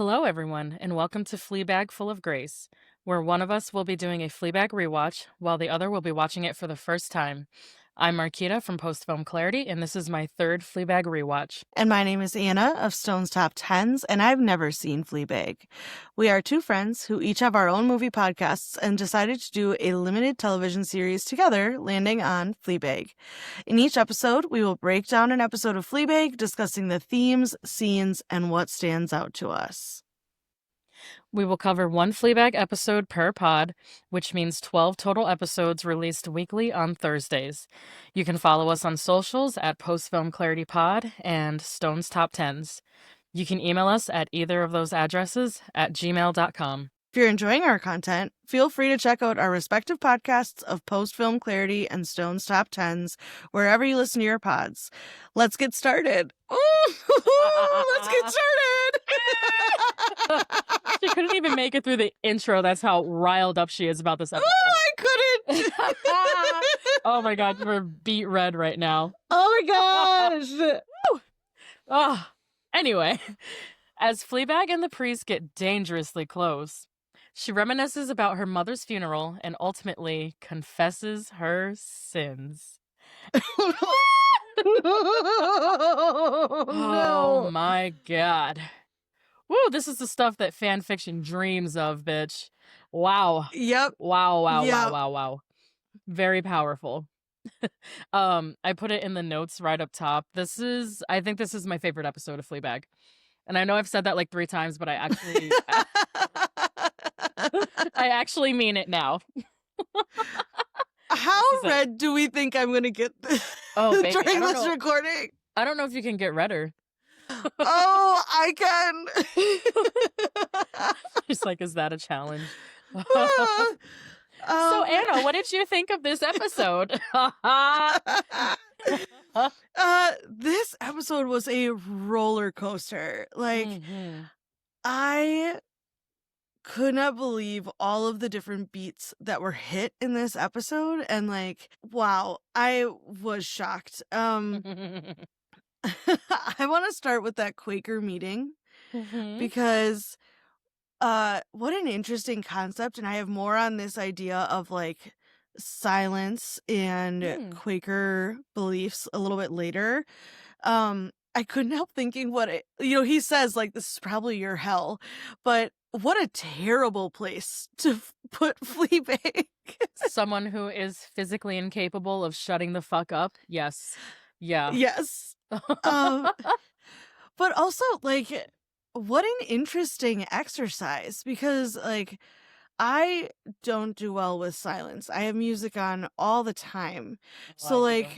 Hello, everyone, and welcome to Fleabag Full of Grace, where one of us will be doing a Fleabag rewatch while the other will be watching it for the first time. I'm Mariquita from Post Film Clarity, and this is my third Fleabag rewatch. And my name is Anna of Stone's Top Tens, and I've never seen Fleabag. We are two friends who each have our own movie podcasts and decided to do a limited television series together, landing on Fleabag. In each episode, we will break down an episode of Fleabag, discussing the themes, scenes, and what stands out to us. We will cover one Fleabag episode per pod, which means 12 total episodes released weekly on Thursdays. You can follow us on socials at Post Film Clarity Pod and Stone's Top Tens. You can email us at either of those addresses at gmail.com. If you're enjoying our content, feel free to check out our respective podcasts of Post Film Clarity and Stone's Top Tens wherever you listen to your pods. Let's get started. Let's get started. She couldn't even make it through the intro. That's how riled up she is about this episode. I couldn't. Oh my God, you're beet red right now. Oh my gosh. Oh. Anyway, as Fleabag and the priest get dangerously close, she reminisces about her mother's funeral and ultimately confesses her sins. Oh No. my God. Woo, this is the stuff that fan fiction dreams of, bitch. Wow. Yep. Wow. Very powerful. I put it in the notes right up top. I think this is my favorite episode of Fleabag. And I know I've said that like 3 times, but I actually mean it now. How red do we think I'm going to get baby, during this recording? I don't know if you can get redder. Oh, I can. She's like, is that a challenge? So, Anna, what did you think of this episode? This episode was a roller coaster. Like, I could not believe all of the different beats that were hit in this episode. And like, wow, I was shocked. I want to start with that Quaker meeting because what an interesting concept. And I have more on this idea of like silence and Quaker beliefs a little bit later. I couldn't help thinking he says like, this is probably your hell, but what a terrible place to put Fleabag. Someone who is physically incapable of shutting the fuck up. Yes. Yeah. Yes. But also like, what an interesting exercise, because like I don't do well with silence. I have music on all the time. So like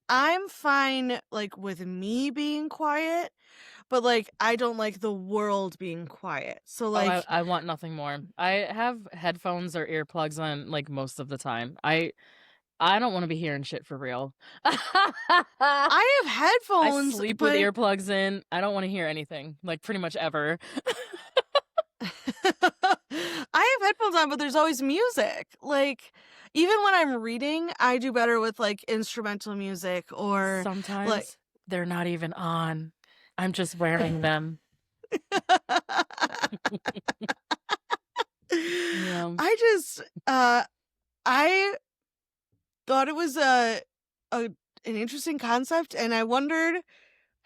I'm fine like with me being quiet, but like I don't like the world being quiet. So like I want nothing more. I have headphones or earplugs on like most of the time. I don't want to be hearing shit for real. I have headphones. I sleep with earplugs in. I don't want to hear anything, like pretty much ever. I have headphones on, but there's always music. Like, even when I'm reading, I do better with like instrumental music, or sometimes like they're not even on. I'm just wearing them. Yeah. I thought it was an interesting concept, and I wondered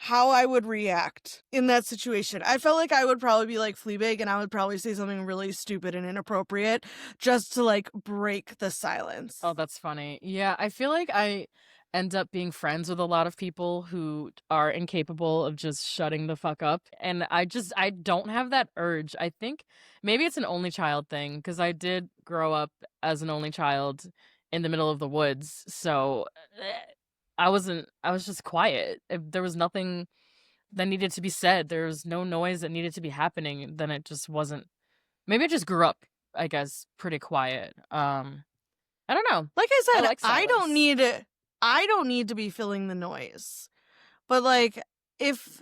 how I would react in that situation. I felt like I would probably be like Fleabag, and I would probably say something really stupid and inappropriate just to like break the silence. Oh, that's funny. Yeah, I feel like I end up being friends with a lot of people who are incapable of just shutting the fuck up. And I don't have that urge. I think maybe it's an only child thing, because I did grow up as an only child in the middle of the woods. So I was just quiet. If there was nothing that needed to be said, there was no noise that needed to be happening, then it just wasn't. Maybe I just grew up, I guess, pretty quiet. I don't know. Like I said, like I don't need to be feeling the noise. But like if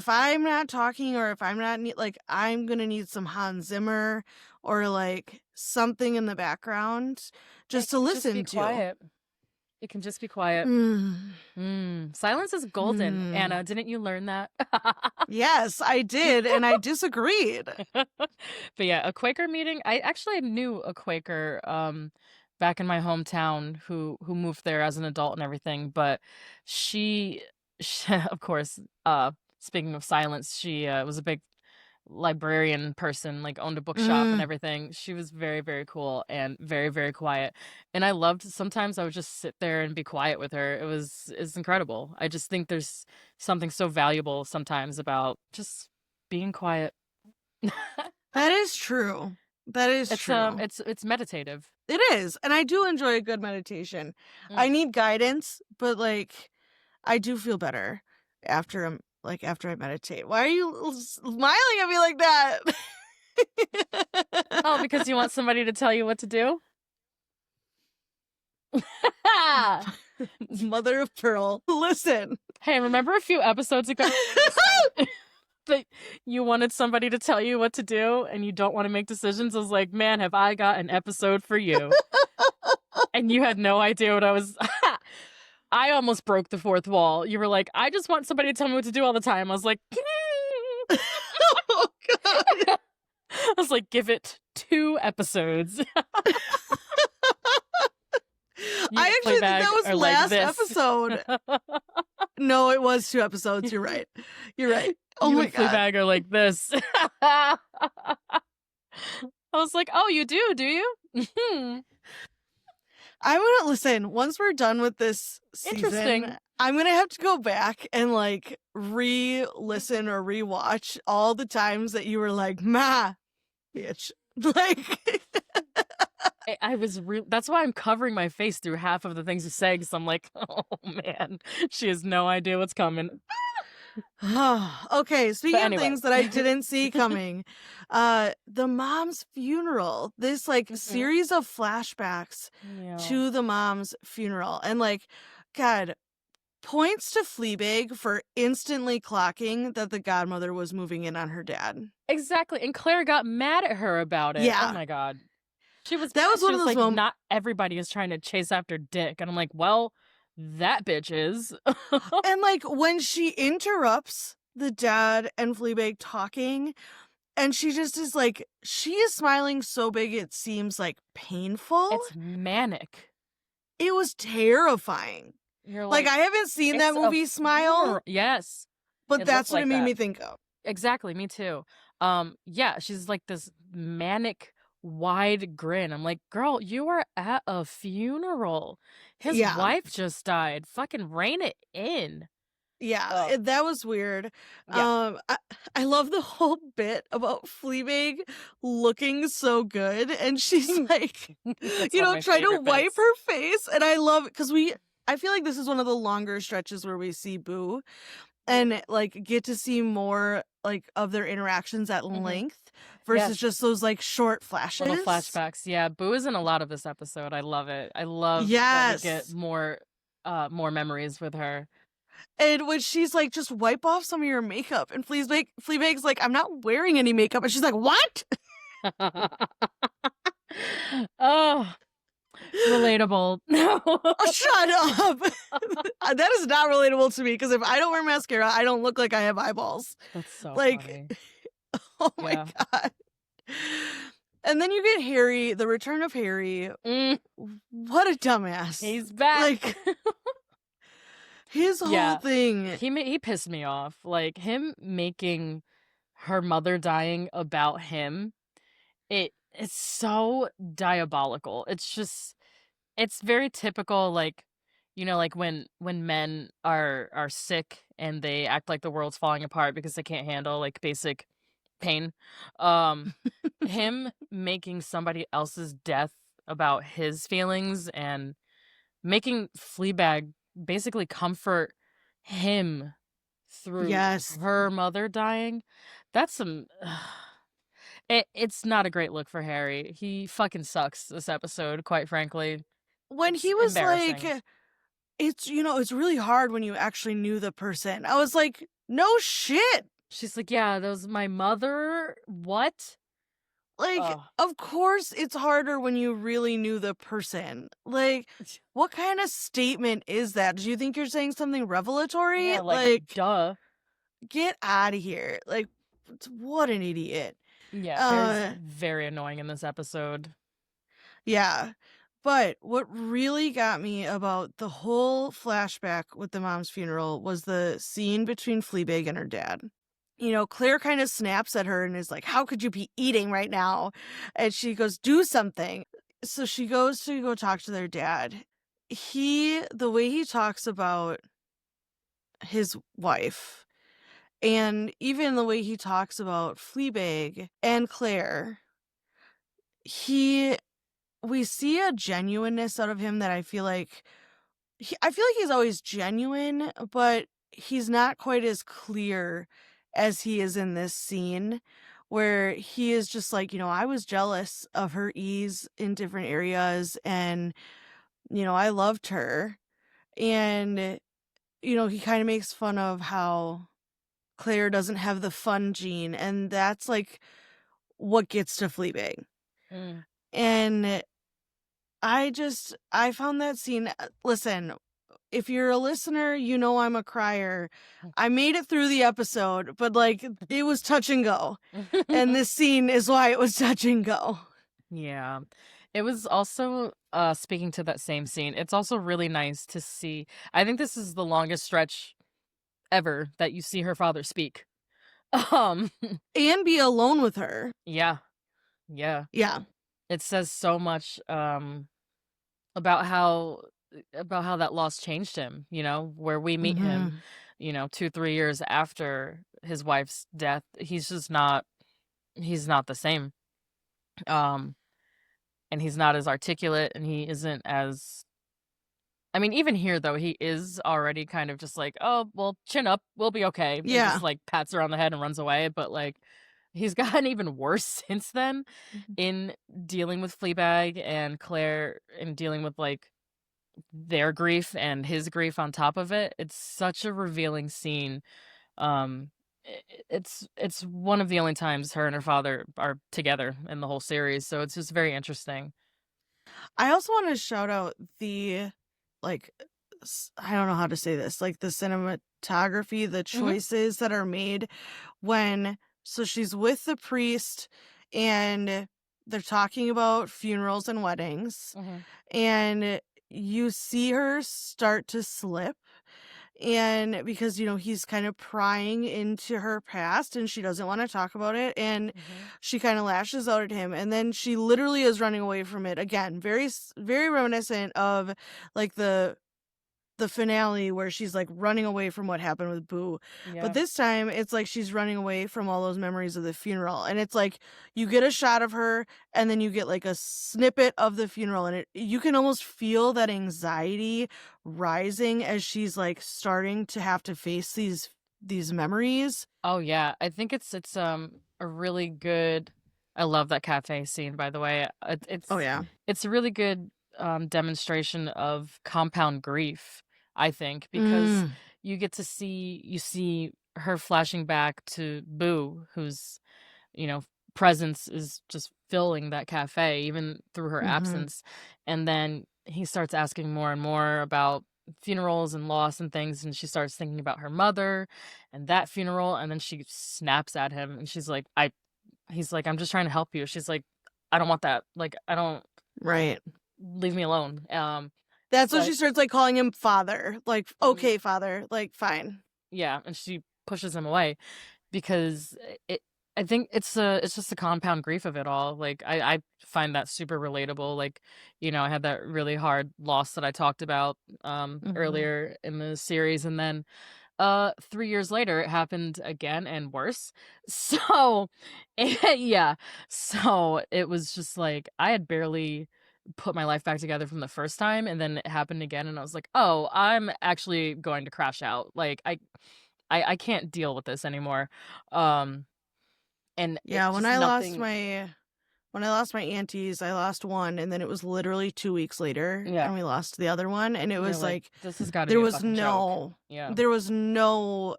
I'm not talking, or if I'm not like, I'm going to need some Hans Zimmer or like something in the background just to listen be to. Quiet. It can just be quiet. Silence is golden. Anna, didn't you learn that? Yes, I did, and I disagreed. But yeah, a Quaker meeting. I actually knew a Quaker back in my hometown who moved there as an adult and everything, but she of course, speaking of silence, she was a big librarian person, like owned a bookshop and everything. She was very, very cool and very, very quiet. And I loved sometimes I would just sit there and be quiet with her. It's incredible. I just think there's something so valuable sometimes about just being quiet. That is true. That is true. It's meditative. It is, and I do enjoy a good meditation. I need guidance, but like I do feel better after I meditate. Why are you smiling at me like that? Oh, because you want somebody to tell you what to do? Mother of pearl. Listen. Hey, remember a few episodes ago that you wanted somebody to tell you what to do and you don't want to make decisions? I was like, man, have I got an episode for you. And you had no idea what I was... I almost broke the fourth wall. You were like, I just want somebody to tell me what to do all the time. I was like... Oh, God. I was like, give it 2 episodes. I actually think that was last episode. No, it was 2 episodes. You're right. You're right. Oh you my and God. Fleabag are like this. I was like, oh, you do you? I'm gonna listen. Once we're done with this season, I'm gonna have to go back and like re-listen or rewatch all the times that you were like, "Ma, bitch." Like, that's why I'm covering my face through half of the things you say, because I'm like, oh man, she has no idea what's coming. Okay, speaking of things that I didn't see coming, the mom's funeral, this like series of flashbacks to the mom's funeral, and like, God, points to Fleabag for instantly clocking that the godmother was moving in on her dad. Exactly, and Claire got mad at her about it. Yeah. Oh my God. That was one of those like, moments. Not everybody is trying to chase after Dick. And I'm like, well, that bitch is. And like when she interrupts the dad and Fleabag talking, and she just is like, she is smiling so big it seems like painful. It's manic. It was terrifying. You're like I haven't seen that movie Smile. Yes. But that's what it made me think of. Exactly, me too. Yeah, she's like this manic wide grin. I'm like, girl, you are at a funeral. His wife just died. Fucking rein it in. Yeah, that was weird. Yeah. I love the whole bit about Fleabag looking so good, and she's like, trying to wipe her face, and I love it because I feel like this is one of the longer stretches where we see Boo, and like get to see more like of their interactions at length versus just those like short flashes. Little flashbacks. Yeah, Boo is in a lot of this episode. I love it. I love that we get more memories with her. And when she's like, just wipe off some of your makeup, and Fleabag's like, I'm not wearing any makeup, and she's like, what? Oh, relatable. No. Shut up. That is not relatable to me, because if I don't wear mascara, I don't look like I have eyeballs. That's so funny. Oh my God. And then you get Harry, the return of Harry. What a dumbass. He's back. Like, his whole thing. He pissed me off. Like, him making her mother dying about him. It's so diabolical. It's very typical, like, like when men are sick and they act like the world's falling apart because they can't handle like basic pain. Him making somebody else's death about his feelings and making Fleabag basically comfort him through her mother dying. That's some it's not a great look for Harry. He fucking sucks this episode, quite frankly. When he was like, it's really hard when you actually knew the person. I was like, no shit. She's like, yeah, that was my mother. What? Like, Ugh. of course it's harder when you really knew the person. Like, what kind of statement is that? Do you think you're saying something revelatory? Yeah, like, Like, duh. get out of here. Like, what an idiot. Yeah, Claire's Uh, very annoying in this episode. yeah. But what really got me about the whole flashback with the mom's funeral was the scene between Fleabag and her dad. You know, Claire kind of snaps at her and is like, "How could you be eating right now?" And she goes, "Do something." So she goes to go talk to their dad. The way he talks about his wife, and even the way he talks about Fleabag and Claire, he we see a genuineness out of him that I feel like he's always genuine, but he's not quite as clear as he is in this scene where he is just like, I was jealous of her ease in different areas and, I loved her. And, he kind of makes fun of how Claire doesn't have the fun gene. And that's like what gets to Fleabag. Mm. And I found that scene, listen, if you're a listener, you know I'm a crier. I made it through the episode, but like it was touch and go. And this scene is why it was touch and go. Yeah. It was also, speaking to that same scene, it's also really nice to see. I think this is the longest stretch ever that you see her father speak. Um, And be alone with her. yeah, yeah. Yeah. It says so much, about how that loss changed him, where we meet him, Mhm. 2, 3 years after his wife's death. He's not the same. Um, and he's not as articulate, and he isn't as I mean, even here, though, he is already kind of just like, "Oh, well, chin up, we'll be okay," and Yeah. just, like, pats her on the head and runs away, but, like, he's gotten even worse since then Mhm. in dealing with Fleabag and Claire and dealing with, like, their grief and his grief on top of it. It's such a revealing scene. It's one of the only times her and her father are together in the whole series, so it's just very interesting. I also want to shout out like, I don't know how to say this, like the cinematography, the Mhm, choices that are made so she's with the priest and they're talking about funerals and weddings, mhm. and you see her start to slip, and because he's kind of prying into her past and she doesn't want to talk about it, and Mhm. she kind of lashes out at him, and then she literally is running away from it again, very reminiscent of like the finale where she's like running away from what happened with Boo. But Yeah. this time it's like she's running away from all those memories of the funeral. And it's like you get a shot of her and then you get like a snippet of the funeral, and you can almost feel that anxiety rising as she's like starting to have to face these memories. Oh, yeah. I think it's a really good I love that cafe scene, by the way. Oh yeah. It's a really good, demonstration of compound grief, I think, because Mm. you see her flashing back to Boo, whose, you know, presence is just filling that cafe even through her Mm-hmm. absence, and then he starts asking more and more about funerals and loss and things, and she starts thinking about her mother and that funeral, and then she snaps at him, and she's like, "I" he's like, "I'm just trying to help you." She's like, "I don't want that. Like, I don't Right. leave me alone." That's when But she starts like calling him father. Like, mhm, okay, father, like fine. yeah, and she pushes him away because it I think it's just the compound grief of it all. Like I find that super relatable. Like, I had that really hard loss that I talked about Mm-hmm. earlier in the series, and then 3 years later it happened again and worse. So yeah. So it was just like I had barely put my life back together from the first time, and then it happened again, and I was like, "Oh, I'm actually going to crash out." Like I can't deal with this anymore. Um, and Yeah, it just nothing. when I lost my aunties, I lost one, and then it was literally 2 weeks later, Yeah, and we lost the other one, and it you're was like, like "This has gotta there be a was fucking joke." no Yeah. there was no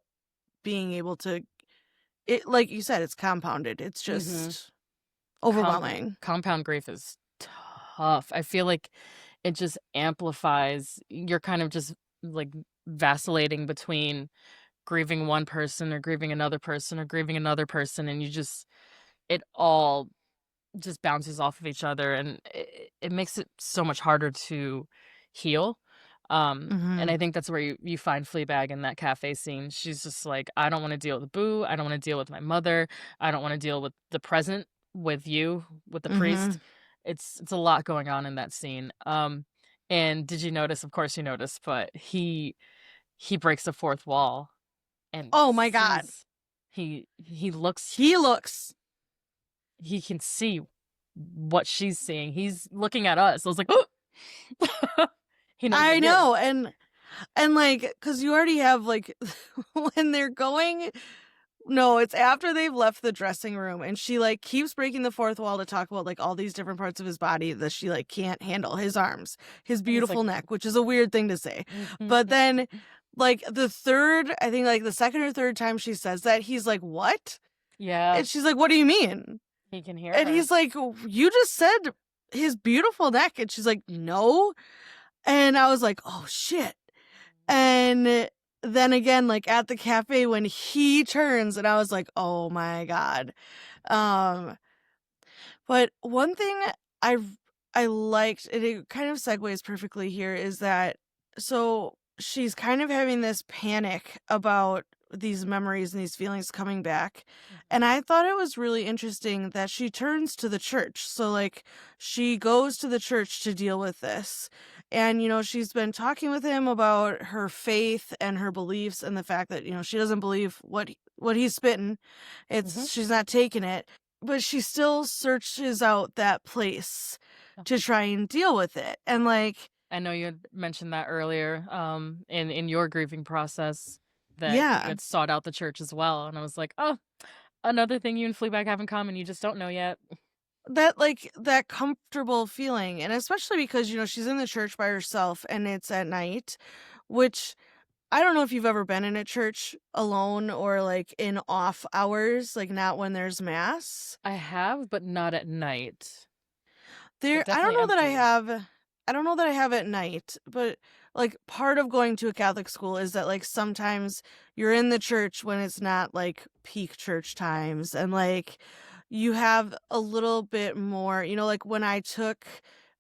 being able to it, like you said, it's compounded. It's Mhm. just overwhelming. Compound grief is tough. I feel like it just amplifies. You're kind of just like vacillating between grieving one person or grieving another person or grieving another person, and it all just bounces off of each other, and it makes it so much harder to heal. And Mhm. I think that's where you find Fleabag in that cafe scene. She's just like, I don't want to deal with Boo. I don't want to deal with my mother. I don't want to deal with the present, with you, with the priest. Mhm. It's a lot going on in that scene. And did you notice? Of course you noticed, but he breaks the fourth wall and Oh my god. sees he looks He looks he can see what she's seeing. He's looking at us. I was like, oh, he knows we're I here. know, and like, cause you already have like when they're going. No, it's after they've left the dressing room, and she like keeps breaking the fourth wall to talk about like all these different parts of his body that she like can't handle. His arms, his And he's like, beautiful neck, which is a weird thing to say. But mhm. then like the third, I think like the second or third time she says that, he's like, "What?" Yeah, And she's like, "What do you mean?" he can hear And her. he's like, "You just said his beautiful neck." And she's like, "No." And I was like, "Oh shit." And then again, like at the cafe when he turns, and I was like, "Oh my god." Um, but one thing I I liked, and it kind of segues perfectly here, is that so she's kind of having this panic about these memories and these feelings coming back. And I thought it was really interesting that she turns to the church. So like she goes to the church to deal with this. And she's been talking with him about her faith and her beliefs and the fact that she doesn't believe what he's spitting. Mhm. She's not taking it, but she still searches out that place to try and deal with it. And like, I know you had mentioned that earlier, in your grieving process, that you yeah, had sought out the church as well, and I was like, oh, another thing you and Fleabag have in common. You just don't know yet. that like that comfortable feeling. And especially because, she's in the church by herself and it's at night, which I don't know if you've ever been in a church alone or like in off hours, like not when there's mass. I have, but not at night, but There, I don't definitely know that I empty. have. I don't know that I have at night, but like part of going to a Catholic school is that like sometimes you're in the church when it's not like peak church times, and like you have a little bit more, like when I took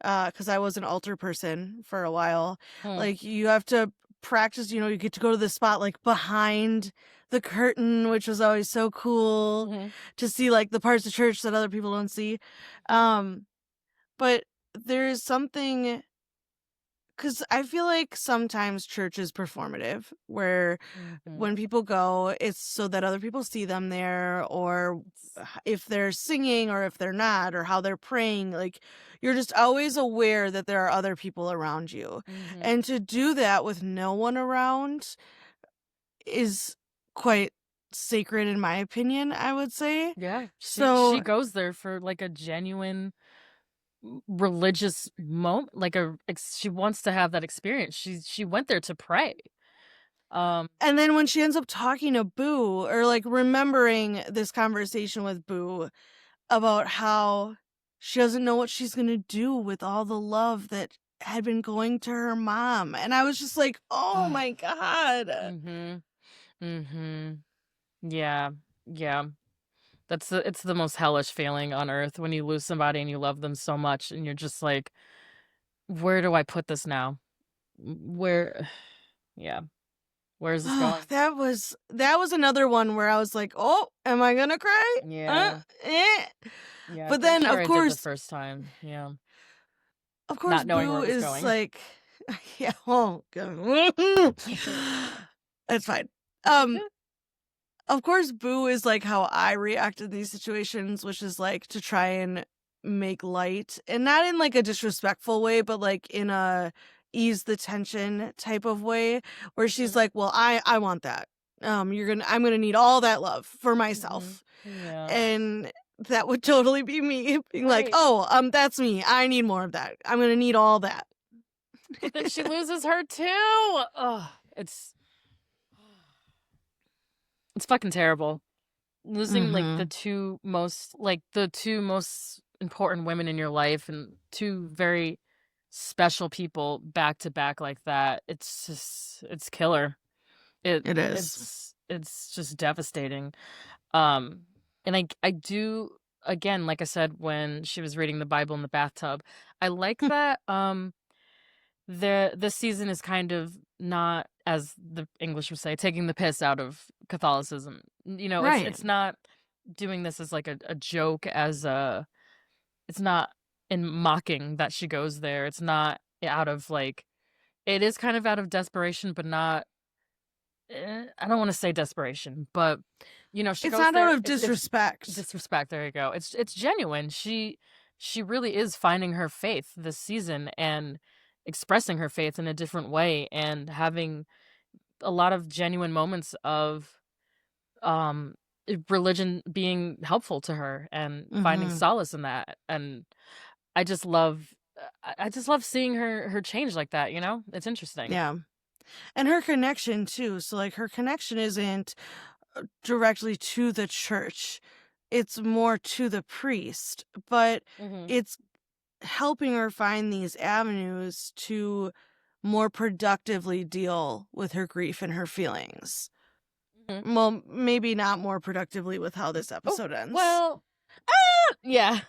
cuz I was an altar person for a while, Hmm. like you have to practice, you get to go to the spot like behind the curtain, which was always so cool Hmm. to see like the parts of church that other people don't see. Um but there's something, because I feel like sometimes church is performative, where Hmm. when people go, it's so that other people see them there, or if they're singing or if they're not, or how they're praying. Like, you're just always aware that there are other people around you. Hmm. And to do that with no one around is quite sacred, in my opinion, I would say. Yeah, she So, goes there for like a genuine religious moment, like she wants to have that experience. She went there to pray. Um, and then when she ends up talking to Boo, or like remembering this conversation with Boo about how she doesn't know what she's going to do with all the love that had been going to her mom. And I was just like, oh my God. mhm. Mhm. Yeah. Yeah. It's the most hellish feeling on earth when you lose somebody and you love them so much and you're just like, where do I put this now? Where yeah. Where is this Oh, going? that was another one where I was like, oh, am I going to cry? Yeah. Eh. Yeah, But pretty then, sure of I did the course, first time. Yeah. of course, Not knowing where Boo it was is going. like, yeah, well, that's fine. Um, Of course, Boo is like how I react in these situations, which is like to try and make light, and not in like a disrespectful way, but like in a ease the tension type of way, where she's Mhm. like, "Well, I want that. I'm gonna need all that love for Mhm. myself," Yeah. and that would totally be me being like, Right. "Oh, that's me. I need more of that. I'm gonna need all that." But then she loses her too. Oh, it's fucking terrible. losing like Mhm. the two most important women in your life and two very special people back to back like that. It's killer. It It is. it's just devastating. Um, and I do, again, like I said, when she was reading the Bible in the bathtub, I like that. This season is kind of not, as the English would say, taking the piss out of Catholicism. You know, Right. it's not doing this as like a joke, as a it's not in mocking that she goes there. It's not out of like, it is kind of out of desperation, but not. I don't want to say desperation, but you know, she It's goes not out there. of It's disrespect. disrespect. There you go. It's genuine. She really is finding her faith this season and expressing her faith in a different way and having a lot of genuine moments of um religion being helpful to her and finding Mhm. solace in that. And I just love I just love seeing her change like that, you know? It's interesting. Yeah. And her connection too. So like her connection isn't directly to the church. It's more to the priest, but Mhm. it's helping her find these avenues to more productively deal with her grief and her feelings. Mhm. Well, maybe not more productively with how this Oh, episode ends. well, yeah.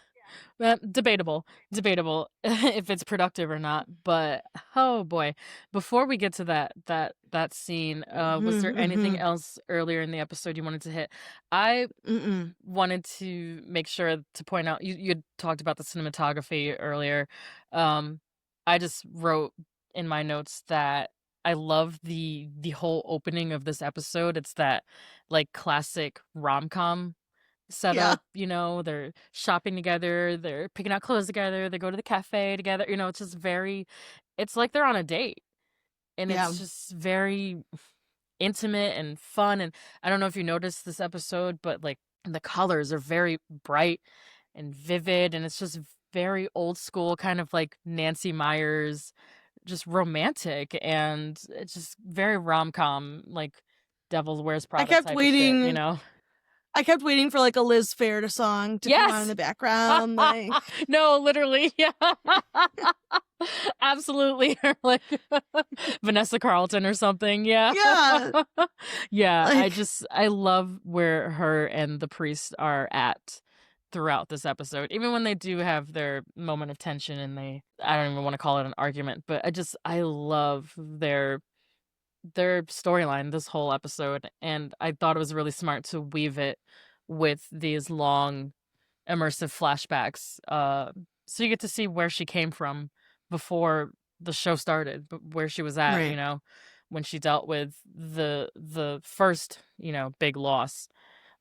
Debatable, debatable if it's productive or not. But oh boy, before we get to that scene, was there anything Mhm. else earlier in the episode you wanted to hit? I Mm-mm. wanted to make sure to point out, you had talked about the cinematography earlier. Um, I just wrote in my notes that I love the whole opening of this episode. It's that like classic rom-com Yeah. setup, you know, they're shopping together, they're picking out clothes together, they go to the cafe together, you know, it's just very, it's like they're on a date, and Yeah. it's just very intimate and fun. And I don't know if you noticed this episode, but like the colors are very bright and vivid, and it's just very old school, kind of like Nancy Meyers, just romantic, and it's just very rom-com, like Devil Wears I Prada kept type of shit, you waiting know? I kept waiting for like a Liz Fair song to come on in Yes. the background, like No, literally, yeah. Absolutely, or like Vanessa Carlton or something, yeah. yeah, Yeah, like I love where her and the priest are at throughout this episode. Even when they do have their moment of tension and I don't even wanna call it an argument, but I love their storyline this whole episode, and I thought it was really smart to weave it with these long immersive flashbacks, so you get to see where she came from before the show started, but where she was at, you right. know, when she dealt with the first, you know, big loss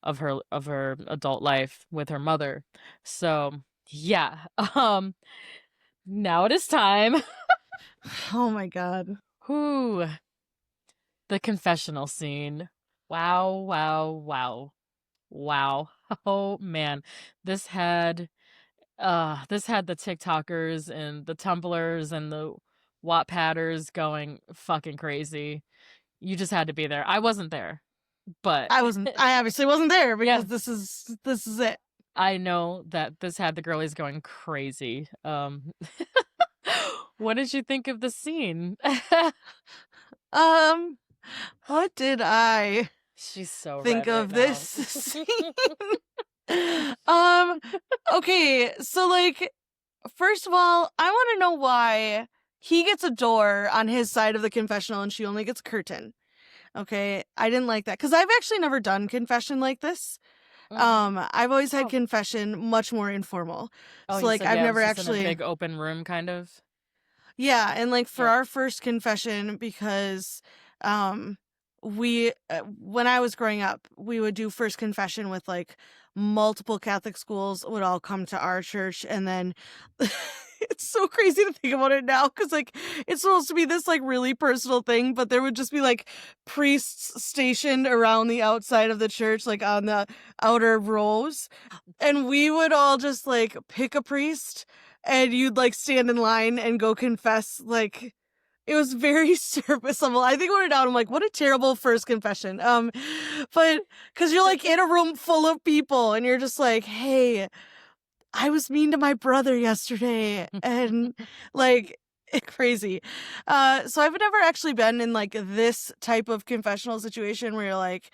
of her adult life with her mother. So, yeah, now it is time. Oh my god. Whoo, the confessional scene. Wow, wow, wow. Wow. Oh man. This had this had the TikTokers and the Tumblers and the Wattpadders going fucking crazy. You just had to be there. I wasn't there, but I obviously wasn't there yeah, because this is it. I know that this had the girlies going crazy. What did you think of the scene? Um, what did I She's so think red right of this now. scene? Um, okay, so like first of all, I want to know why he gets a door on his side of the confessional and she only gets a curtain. Okay, I didn't like that because I've actually never done confession like this. Mhm. I've always had Oh, confession much more informal. oh, So you like said I've yeah, it never was just in a actually big open room, kind of. yeah, and like for Yeah. our first confession because um we when I was growing up, we would do first confession with like multiple Catholic schools would all come to our church and then it's so crazy to think about it now cuz like it's supposed to be this like really personal thing, but there would just be like priests stationed around the outside of the church like on the outer rows and we would all just like pick a priest and you'd like stand in line and go confess like It was very surface level. I think when we're down, I'm like, what a terrible first confession. But because you're like in a room full of people and you're just like, hey, I was mean to my brother yesterday, and like crazy. So I've never actually been in like this type of confessional situation where you're like,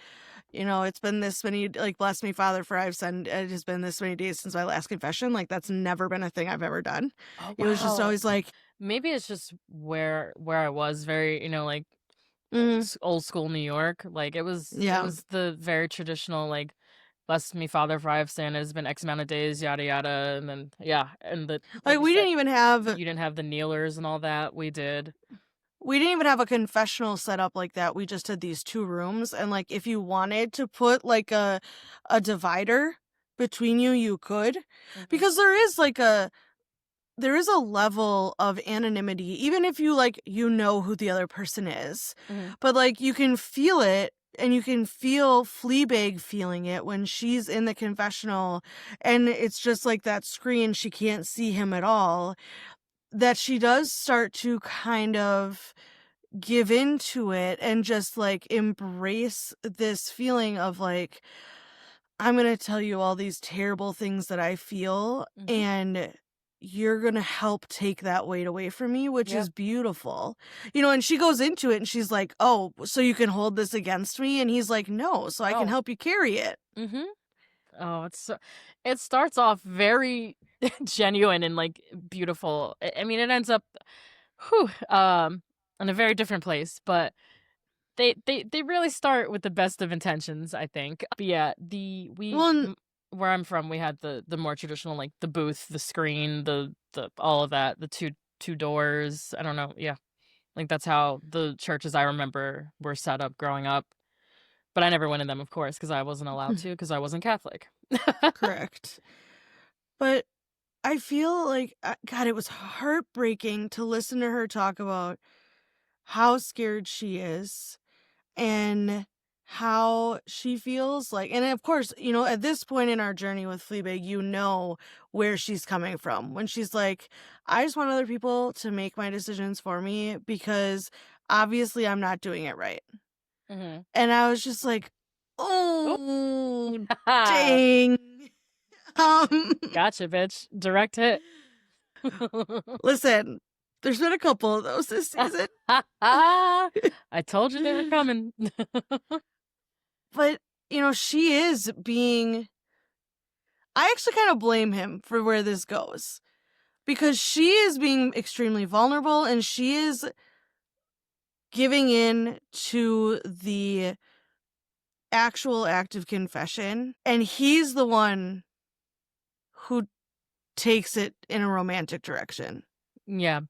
it's been this many, like, bless me, Father, for I've sinned. It has been this many days since my last confession. Like, that's never been a thing I've ever done. Oh, It was just wow. always like, Maybe it's just where I was very, like mm, old school New York. Like it yeah. was the very traditional like bless me Father for I have sinned. It's been X amount of days, yada yada, and then yeah, and the like Like, you said, you didn't have the kneelers and all that. We did. we didn't even have a confessional set up like that. We just had these 2 rooms, and, like, if you wanted to put, like, a divider between you, you could. Hmm. Because there is a level of anonymity, even if you, like, who the other person is. Hmm. But, like, you can feel it, and you can feel Fleabag feeling it when she's in the confessional, and it's just like that screen, she can't see him at all, that she does start to kind of give into it and just, like, embrace this feeling of, like, I'm gonna tell you all these terrible things that I feel, Hmm. and you're gonna help take that weight away from me, which Yep. is beautiful. And she goes into it and she's like, "Oh, so you can hold this against me?" And he's like, "No, so I can No. help you carry it." Hmm. Oh, it starts off very genuine and like beautiful. I mean, it ends up, whew, in a very different place, but they really start with the best of intentions, I think. But yeah, Well, and where I'm from, we had the more traditional like the booth, the screen, the all of that, the two doors. I don't know, yeah, like that's how the churches I remember were set up growing up. But I never went in them, of course, because I wasn't allowed to, because I wasn't Catholic. correct. But I feel like, God, it was heartbreaking to listen to her talk about how scared she is and how she feels like, and of course, at this point in our journey with Fleabag, where she's coming from when she's like, I just want other people to make my decisions for me because obviously I'm not doing it right. Mhm. And I was just like, Oop. oh, dang. um Gotcha, bitch. Direct hit. Listen, there's been a couple of those this season. I told you they were coming. But she is being, I actually kind of blame him for where this goes because she is being extremely vulnerable and she is giving in to the actual act of confession. And he's the one who takes it in a romantic direction. Yeah.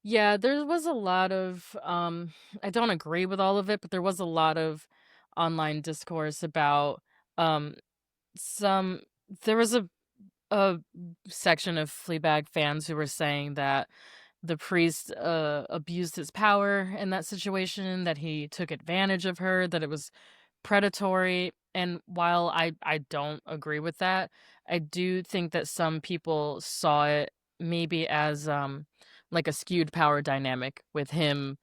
Yeah, there was a lot of I don't agree with all of it, but there was a lot of online discourse about um some there was a section of Fleabag fans who were saying that the priest abused his power in that situation, that he took advantage of her, that it was predatory. And while I don't agree with that, I do think that some people saw it maybe as like a skewed power dynamic with him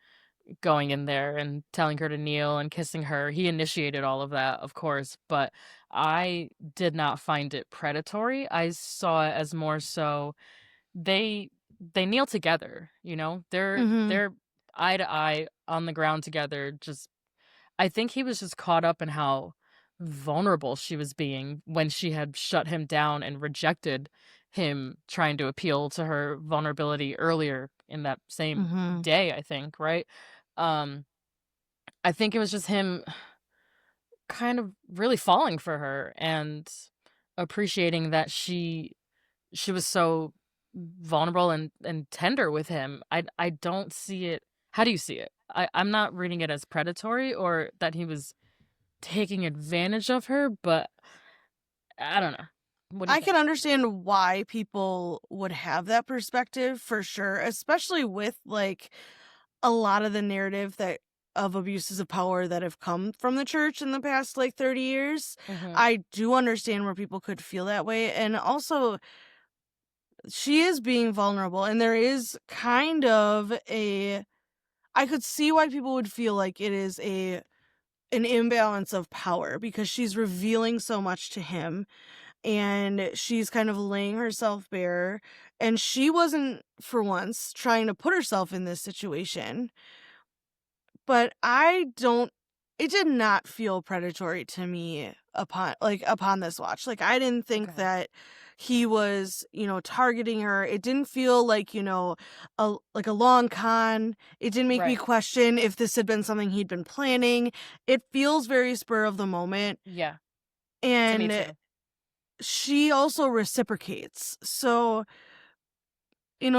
going in there and telling her to kneel and kissing her. He initiated all of that, of course, but I did not find it predatory. I saw it as more so they they kneel together, you know? Mm-hmm. They're eye to eye on the ground together. Just I think he was just caught up in how vulnerable she was being when she had shut him down and rejected him trying to appeal to her vulnerability earlier in that same Mm-hmm. day, I think, right? Um, I think it was just him kind of really falling for her and appreciating that she was so vulnerable and tender with him. I don't see it. How do you see it? I'm not reading it as predatory or that he was taking advantage of her, but I don't know. What do you I think? can understand why people would have that perspective for sure, especially with like a lot of the narrative that of abuses of power that have come from the church in the past like 30 years. Mhm. I do understand where people could feel that way. And also, she is being vulnerable, and there is kind of a I could see why people would feel like it is an imbalance of power because she's revealing so much to him and she's kind of laying herself bare, and she wasn't for once trying to put herself in this situation. But I don't it did not feel predatory to me upon this watch. Like, I didn't think Okay. that he was, targeting her. It didn't feel like, a long con. It didn't make me Right. question if this had been something he'd been planning. It feels very spur of the moment, Yeah. To me and too. she also reciprocates. So,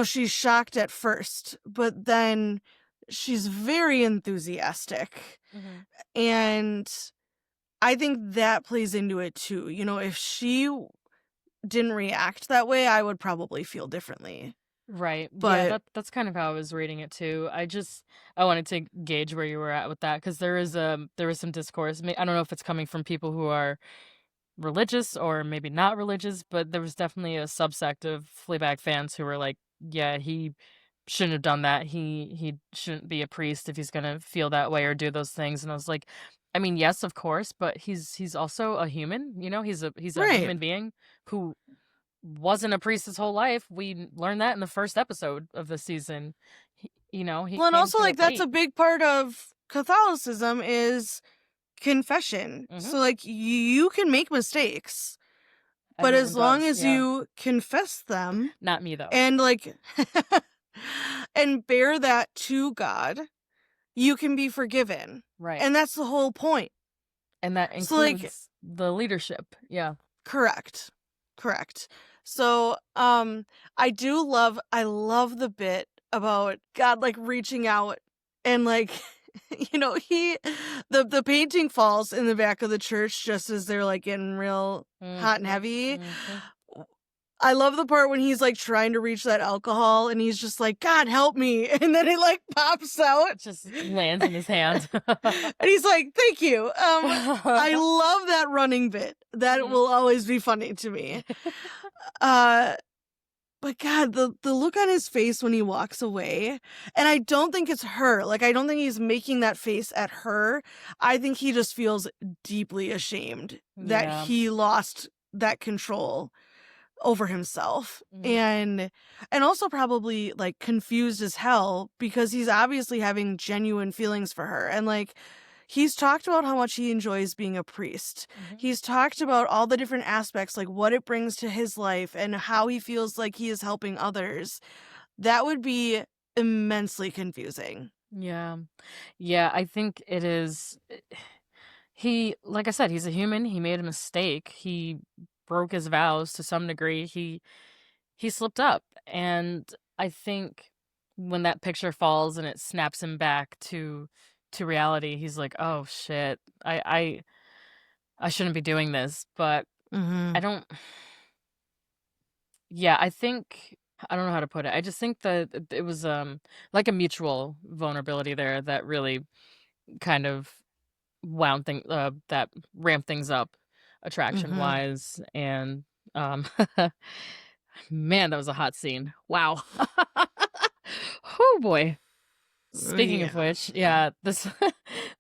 she's shocked at first, but then she's very enthusiastic. Mhm. And I think that plays into it too. If she didn't react that way, I would probably feel differently. Right. Yeah, But that's kind of how I was reading it too. I wanted to gauge where you were at with that because there is some discourse. I don't know if it's coming from people who are religious or maybe not religious, but there was definitely a subsect of Fleabag fans who were like, "Yeah, he shouldn't have done that. He shouldn't be a priest if he's gonna feel that way or do those things." And I was like, I mean, yes, of course, but he's also a human. He's a right. human being who wasn't a priest his whole life. Learned that in the first episode of the season. He Well, and came also to it like that's a late. big part of Catholicism is confession. Hmm. So like you can make mistakes, but Everyone as long does. as Yeah, you confess them not me though. and like and bear that to God, you can be forgiven. Right. And that's the whole point. And that So like includes the leadership. Yeah. correct. Correct. So, I love the bit about God, like, reaching out and, like, he the painting falls in the back of the church just as they're, like, getting real hot and Mhm, heavy. mhm. I love the part when he's, like, trying to reach that alcohol and he's just like, "God help me," and then it, like, pops out. It just lands in his hand. And he's like, "Thank you." I love that running bit. That Mhm. will always be funny to me. Uh, but God, the look on his face when he walks away, and I don't think it's her. Like, I don't think he's making that face at her. I think he just feels deeply ashamed that Yeah. he lost that control over himself. Mhm. And also probably like confused as hell because he's obviously having genuine feelings for her. And like he's talked about how much he enjoys being a priest. Mhm. He's talked about all the different aspects, like what it brings to his life and how he feels like he is helping others. That would be immensely confusing. Yeah. Yeah, I think it is he like I said, he's a human, he made a mistake, he broke his vows to some degree, he slipped up, and I think when that picture falls and it snaps him back to reality, he's like, "Oh, shit. I shouldn't be doing this," but I Mhm. don't yeah, I think I don't know how to put it. I just think that it was, like a mutual vulnerability there that really kind of that ramped things up Mhm. attraction-wise, and, um, man, that was a hot scene. Wow. Oh boy. Speaking of Yeah. which, yeah, this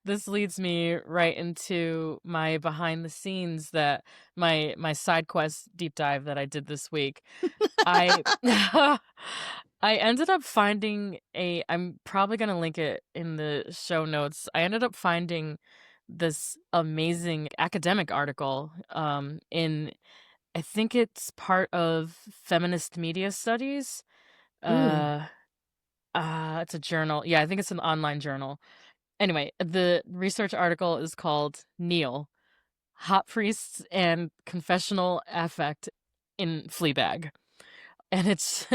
this leads me right into my behind the scenes that my side quest deep dive that I did this week. I I ended up finding I'm probably gonna link it in the show notes. I ended up finding this amazing academic article in I think it's part of feminist media studies. Ooh. Uh it's a journal. Yeah, I think it's an online journal. Anyway, the research article is called Neil, Hot Priests and Confessional Affect in Fleabag. And it's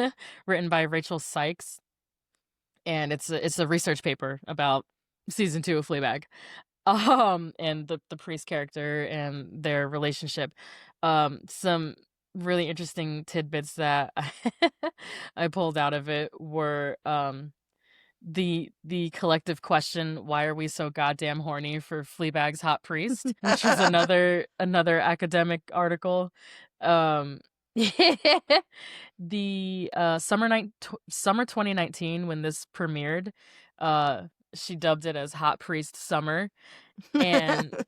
written by Rachel Sykes, and it's a research paper about season 2 of Fleabag. And the priest character and their relationship. Some really interesting tidbits that I pulled out of it were, the collective question, "Why are we so goddamn horny for Fleabag's hot priest?" Which was another academic article. Um, the, summer 2019 when this premiered, She dubbed it as Hot Priest Summer. And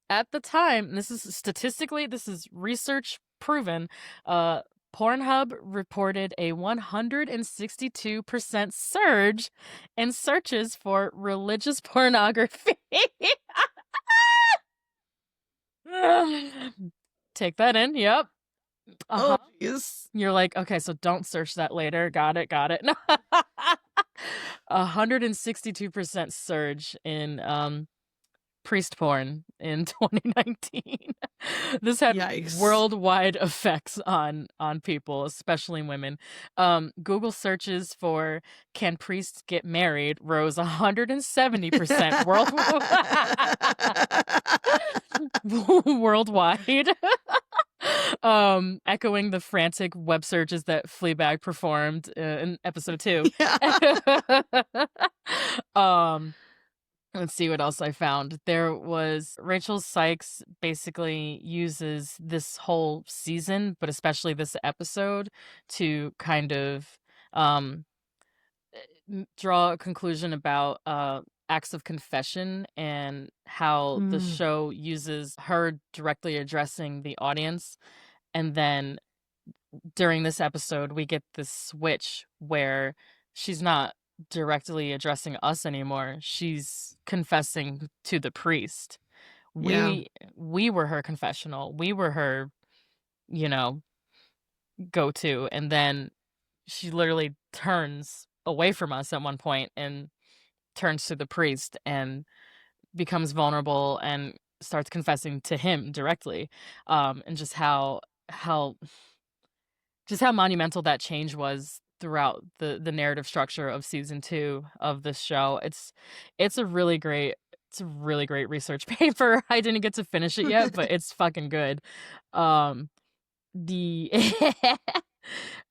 at the time, and this is statistically, this is research proven, uh, Pornhub reported a 162% surge in searches for religious pornography. Take that in. Yep. Oh, Uh-huh. jeez. You're like, okay, so don't search that later. Got it. Got it. 162% surge in priest porn in 2019. This had Yikes. worldwide effects on people, especially women. Google searches for "can priests get married" rose 170% worldwide. Echoing the frantic web searches that Fleabag performed in episode 2. Yeah. Let's see what else I found. There was Rachel Sykes basically uses this whole season, but especially this episode, to kind of um, draw a conclusion about acts of confession and how the Mm, show uses her directly addressing the audience. And then during this episode, we get this switch where she's not directly addressing us anymore. She's confessing to the priest. yeah. We were her confessional. We were her, you know, go-to. And then she literally turns away from us at one point and turns to the priest and becomes vulnerable and starts confessing to him directly. And how just how monumental that change was throughout the narrative structure of season 2 of this show. It's a really great it's a really great research paper. I didn't get to finish it yet, but it's fucking good. Um, the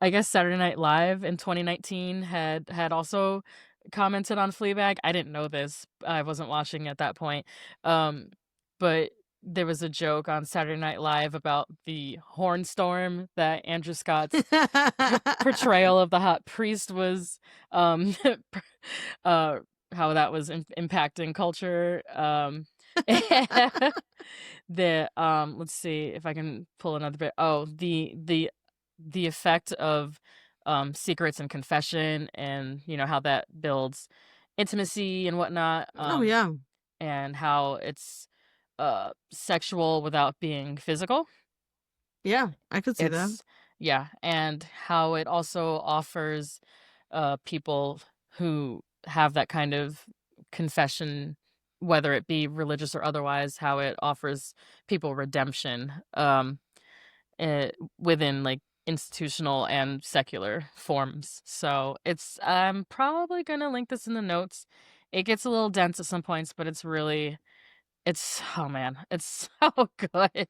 I guess Saturday Night Live in 2019 had also commented on Fleabag. I didn't know this. I wasn't watching at that point. But there was a joke on Saturday Night Live about the horn storm that Andrew Scott's portrayal of the hot priest was, uh, how that was impacting culture. Let's see if I can pull another bit. Oh, the effect of secrets and confession, and how that builds intimacy and whatnot. Oh, yeah. And how it's sexual without being physical. Yeah, I could see that. It's Yeah, and how it also offers people who have that kind of confession, whether it be religious or otherwise, how it offers people redemption within like institutional and secular forms. So I'm probably gonna link this in the notes. It gets a little dense at some points, but oh man, it's so good.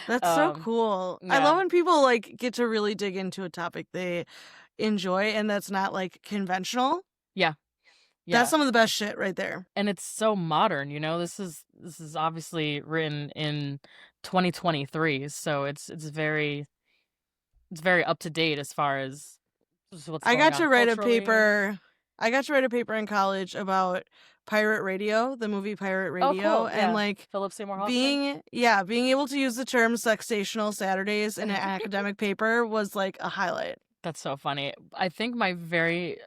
That's so Um, cool. I yeah, love when people, like, get to really dig into a topic they enjoy and that's not, like, conventional. yeah, That's yeah, some of the best shit right there. and it's so modern. This is obviously written in 2023, so it's very up to date as far as just what's I going got to on write a culturally. paper I got to write a paper in college about Pirate Radio, the movie Pirate Oh, Radio, cool, and, yeah, like, Philip Seymour Hoffman. being able to use the term "sextational Saturdays" in an academic paper was, like, a highlight. That's so funny. I think my very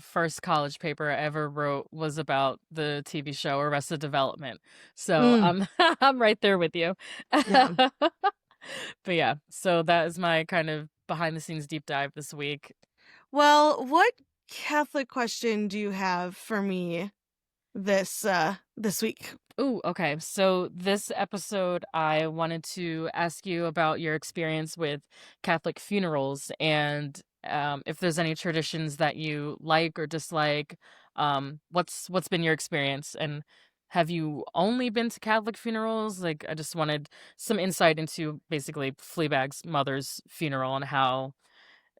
first college paper I ever wrote was about the TV show Arrested Development. So Mm, I'm I'm right there with you. yeah. But yeah, so that is my kind of behind the scenes deep dive this week. Well, what Catholic question do you have for me this week? Ooh, okay. So this episode, I wanted to ask you about your experience with Catholic funerals, and if there's any traditions that you like or dislike. What's been your experience, and have you only been to Catholic funerals? Like, I just wanted some insight into basically Fleabag's mother's funeral and how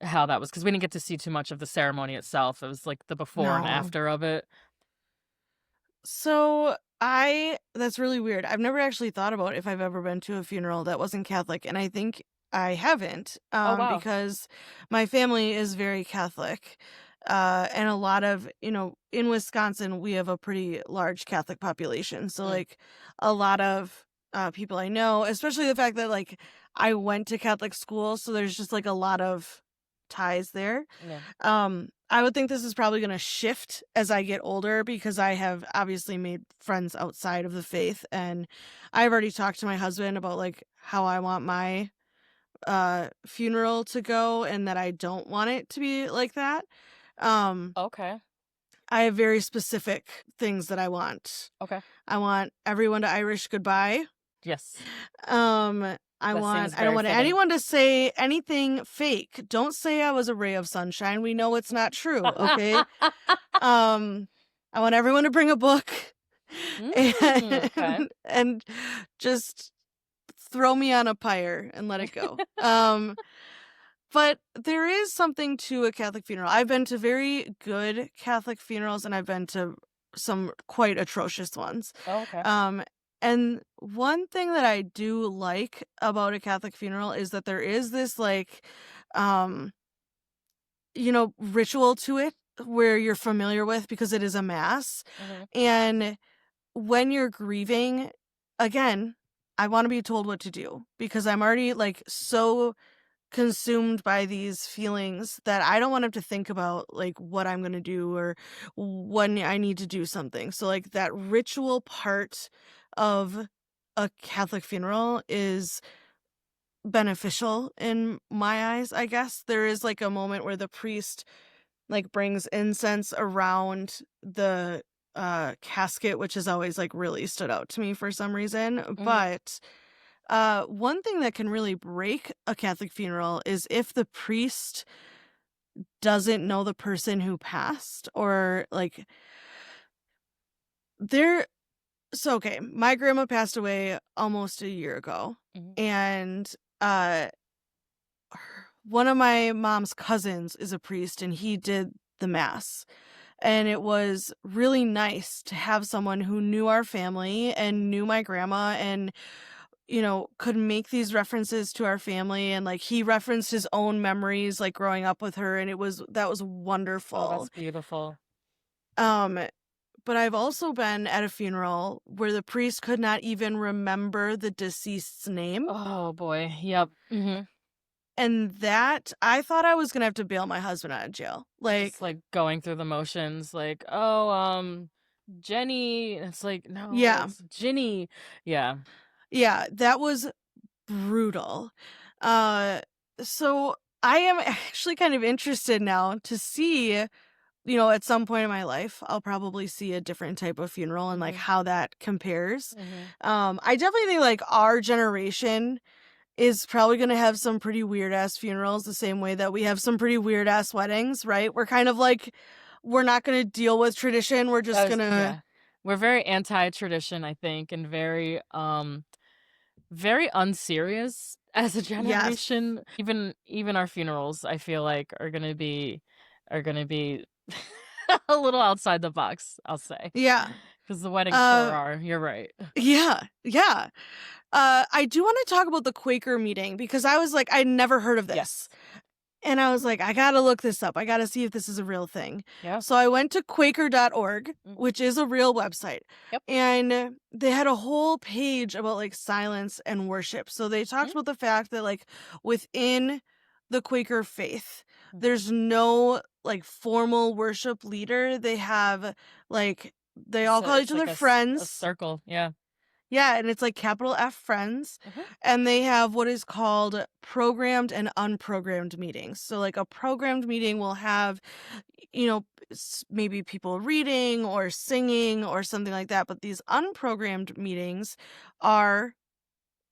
that was, because we didn't get to see too much of the ceremony itself. It was like the before and No. after of it. So that's really weird. I've never actually thought about if I've ever been to a funeral that wasn't Catholic, and I think I haven't, Oh wow. because my family is very Catholic. and a lot of, in Wisconsin, we have a pretty large Catholic population. So, Mm, like, a lot of people I know, especially the fact that, like, I went to Catholic school. So there's just, like, a lot of ties there. yeah. I would think this is probably going to shift as I get older because I have obviously made friends outside of the faith. And I've already talked to my husband about, like, how I want my funeral to go and that I don't want it to be like that. Um, Okay. I have very specific things that I want. Okay. I want everyone to Irish goodbye. Yes. That seems I don't very want fitting. anyone to say anything fake. Don't say I was a ray of sunshine. We know it's not true, okay? Um, I want everyone to bring a book Okay. and just throw me on a pyre and let it go. But there is something to a Catholic funeral. I've been to very good Catholic funerals and I've been to some quite atrocious ones. Oh, okay. Um, and one thing that I do like about a Catholic funeral is that there is this like, um, ritual to it where you're familiar with because it is a mass. Mhm. And when you're grieving, again, I want to be told what to do because I'm already like so consumed by these feelings that I don't want to have to think about like what I'm going to do or when I need to do something. So like that ritual part of a Catholic funeral is beneficial in my eyes, I guess. There is like a moment where the priest like brings incense around the casket, which has always like really stood out to me for some reason. Mhm. But one thing that can really break a Catholic funeral is if the priest doesn't know the person who passed or like they're so okay, my grandma passed away almost a year ago Mhm. and uh one of my mom's cousins is a priest and he did the mass. And it was really nice to have someone who knew our family and knew my grandma and could make these references to our family and like he referenced his own memories like growing up with her and that was Oh, that's wonderful. beautiful. Um but I've also been at a funeral where the priest could not even remember the deceased's name. Oh boy. Yep. Mhm. And that I thought I was going to have to bail my husband out of jail. Just Like, like going through the motions, like, oh, Jenny. It's like, no, yeah. it's Ginny. Yeah. Yeah, that was brutal. Uh so I am actually kind of interested now to see, at some point in my life, I'll probably see a different type of funeral and like Mhm. how that compares. Mhm. I definitely think like our generation is probably going to have some pretty weird ass funerals the same way that we have some pretty weird ass weddings, right? We're kind of like we're not going to deal with tradition. We're just That going was to yeah. We're very anti-tradition, I think, and very very unserious as a yes. generation. Even our funerals, I feel like are gonna be a little outside the box, I'll say. Yeah. Because the weddings sure Uh are. You're right. yeah. Yeah. I do want to talk about the Quaker meeting because I was like, I'd never heard of this. Yes. And I was like, I gotta look this up. I gotta see if this is a real thing. Yeah. So I went to Quaker.org, Mm. which is a real website. Yep. And they had a whole page about like silence and worship. So they talked Mm. about the fact that like within the Quaker faith, Mm. there's no like formal worship leader. They have like, they all call each It's like other a friends. circle. Yeah. Yeah, and it's like capital F friends. Mhm. And they have what is called programmed and unprogrammed meetings. So, like, a programmed meeting will have, maybe people reading or singing or something like that. But these unprogrammed meetings are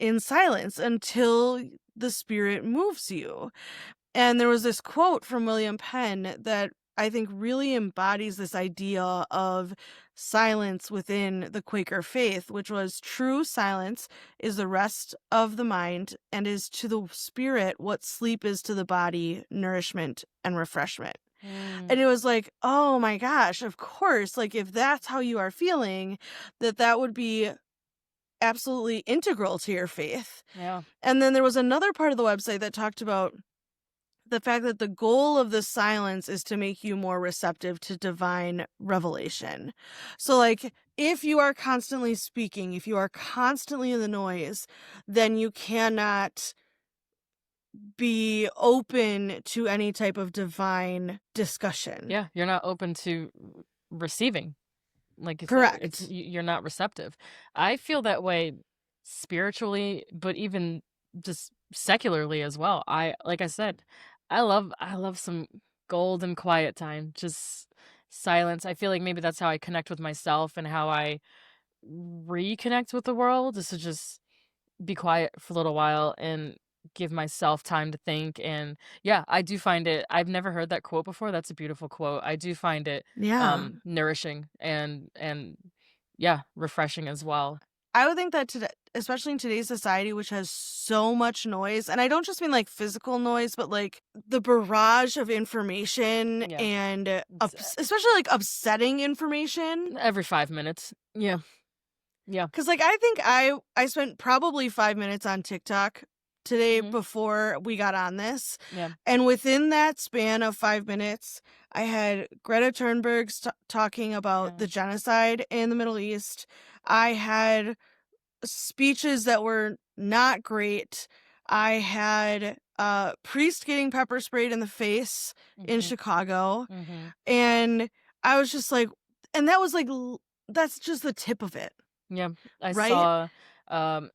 in silence until the spirit moves you. And there was this quote from William Penn that I think really embodies this idea of silence within the Quaker faith, which was true silence is the rest of the mind and is to the spirit what sleep is to the body, nourishment and refreshment. Mm. And it was like, oh my gosh, of course, like if that's how you are feeling, that would be absolutely integral to your faith. Yeah. And then there was another part of the website that talked about the fact that the goal of the silence is to make you more receptive to divine revelation. So, like, if you are constantly speaking, if you are constantly in the noise, then you cannot be open to any type of divine discussion. Yeah, you're not open to receiving. Like you said, Correct. you're not receptive. I feel that way spiritually, but even just secularly as well. Like I said, I love some golden quiet time, just silence. I feel like maybe that's how I connect with myself and how I reconnect with the world, is to just be quiet for a little while and give myself time to think. And yeah, I do find it, I've never heard that quote before. That's a beautiful quote. I do find it Yeah. nourishing and yeah, refreshing as well. I would think that today, especially in today's society, which has so much noise, and I don't just mean like physical noise, but like the barrage of information Yeah. and It's, especially like upsetting information. every 5 minutes. Yeah. Yeah. Because like I think I spent probably 5 minutes on TikTok today Hmm. before we got on this, Yeah. and within that span of 5 minutes, I had Greta Thunberg talking about Yeah. the genocide in the Middle East. I had speeches that were not great. I had priest getting pepper sprayed in the face in Hmm. Chicago, Hmm. and I was just like, and that was like that's just the tip of it, Yeah. I right? saw a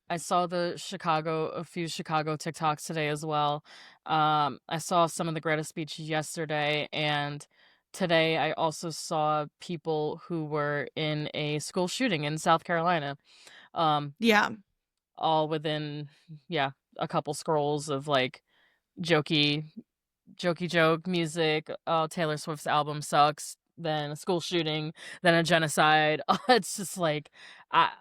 few Chicago TikToks today as well. I saw some of the Greta speech yesterday, and today I also saw people who were in a school shooting in South Carolina. Um, Yeah. all within, yeah, a couple scrolls of like jokey joke music. Oh, Taylor Swift's album sucks. Then a school shooting, then a genocide. It's just like, I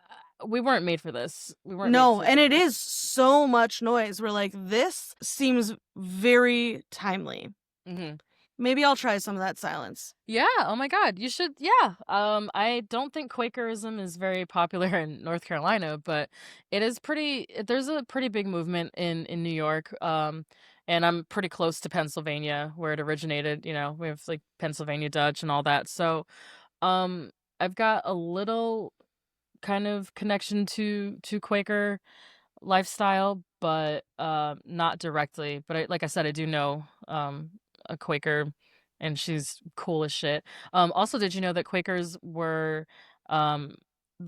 we weren't made for this. We weren't made No, for. and it is so much noise. We're like, this seems very timely. Hmm. Maybe I'll try some of that silence. Yeah. Oh my God. You should. Yeah. I don't think Quakerism is very popular in North Carolina, but it is pretty. There's a pretty big movement in New York. And I'm pretty close to Pennsylvania, where it originated. You know, we have like Pennsylvania Dutch and all that. So, um, I've got a little kind of connection to Quaker lifestyle, but not directly. But like I said, I do know a Quaker, and she's cool as shit. Also, did you know that Quakers were um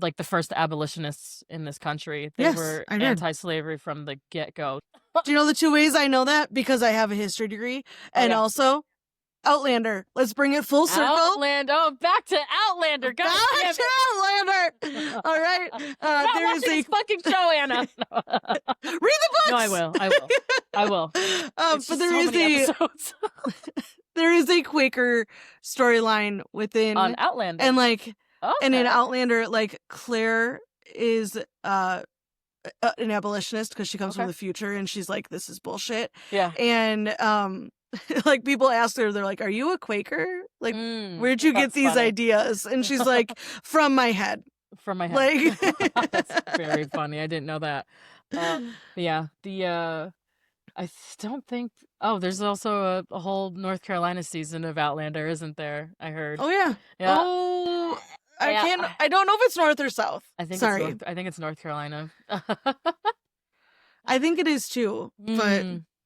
like the first abolitionists in this country? They Yes, were I did. anti-slavery from the get-go. Do you know the two ways I know that? Because I have a history degree, Oh and yeah. also Outlander. Let's bring it full circle. Outlander. Oh, back to Outlander. God damn Back it. to Outlander. All right. Stop There is watching this fucking show, Anna. read the books. No, I will. I will. I will. It's But just so many episodes there is a Quaker storyline within on Outlander. and like and in Okay. Outlander, like Claire is an abolitionist because she comes from Okay. the future, and she's like, this is bullshit. Yeah. And like people ask her, they're like, are you a Quaker? Like, where'd you get That's these funny. ideas? And she's like, from my head. From my head. Like That's very funny. I didn't know that. Yeah. I don't think. Oh, there's also a whole North Carolina season of Outlander, isn't there? I heard. Oh yeah. Yeah. Oh, Yeah. I don't know if it's North or South. I think Sorry. I think it's North Carolina. I think it is too, but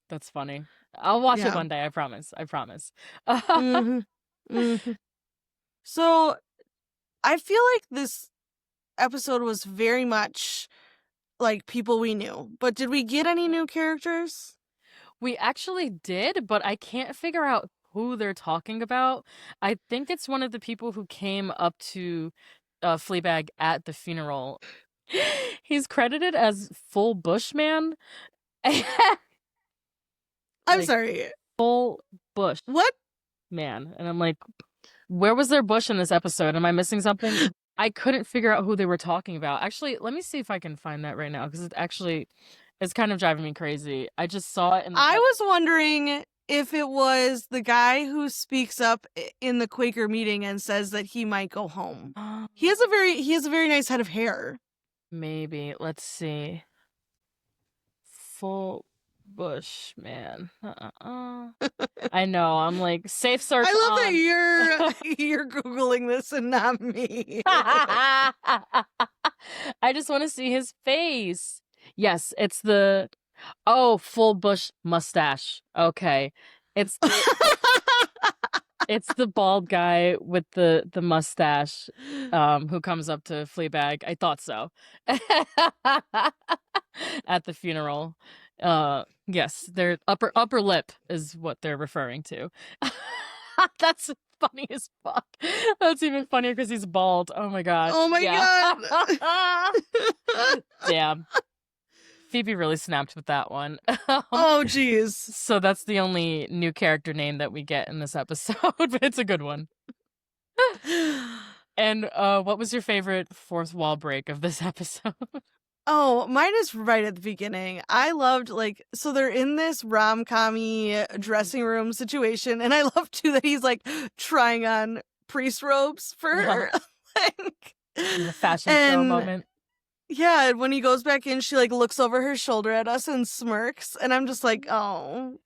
That's funny. I'll watch it yeah. one day. I promise. I promise. Mhm. Mhm. So I feel like this episode was very much like people we knew, but did we get any new characters? We actually did, but I can't figure out who they're talking about. I think it's one of the people who came up to Fleabag at the funeral. He's credited as full Bushman. I'm Like, sorry. full Bush What? man. And I'm like, where was there Bush in this episode? Am I missing something? I couldn't figure out who they were talking about. Actually, let me see if I can find that right now, because it's kind of driving me crazy. I just saw it in the I was wondering if it was the guy who speaks up in the Quaker meeting and says that he might go home. He has a very nice head of hair. Maybe. Let's see. Full Bush, man. I know. I'm like, safe search I love on. that you're Googling this and not me. I just want to see his face. Yes, it's the full bush mustache. Okay. It's it's the bald guy with the mustache who comes up to Fleabag. I thought so. At the funeral. Yes, their upper lip is what they're referring to. That's funny as fuck. That's even funnier because he's bald. Oh my god. Oh my god. Damn. Phoebe really snapped with that one. Oh jeez. So that's the only new character name that we get in this episode, but it's a good one. And what was your favorite fourth wall break of this episode? Oh, mine is right at the beginning. I loved, like, so they're in this rom-com-y dressing room situation, and I love too that he's like trying on priest robes for her. Like, in the fashion show moment. Yeah, and when he goes back in, she like looks over her shoulder at us and smirks, and I'm just like, oh.